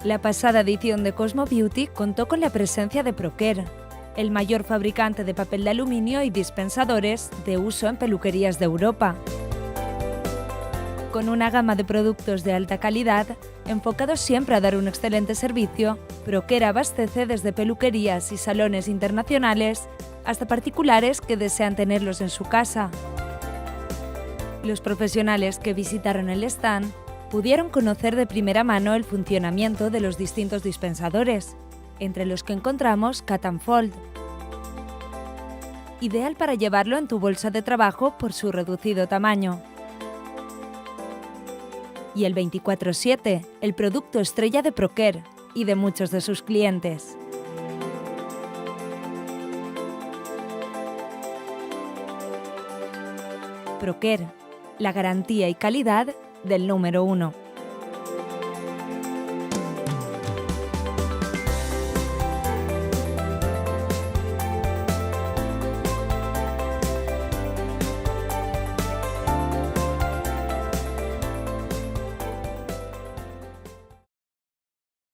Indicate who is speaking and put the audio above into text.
Speaker 1: La pasada edición de Cosmo Beauty contó con la presencia de Procare, el mayor fabricante de papel de aluminio y dispensadores de uso en peluquerías de Europa. Con una gama de productos de alta calidad, enfocados siempre a dar un excelente servicio, Procare abastece desde peluquerías y salones internacionales hasta particulares que desean tenerlos en su casa. Los profesionales que visitaron el stand pudieron conocer de primera mano el funcionamiento de los distintos dispensadores, entre los que encontramos Cut and Fold, ideal para llevarlo en tu bolsa de trabajo por su reducido tamaño. Y el 24/7, el producto estrella de Procare y de muchos de sus clientes. Procare, la garantía y calidad del número 1.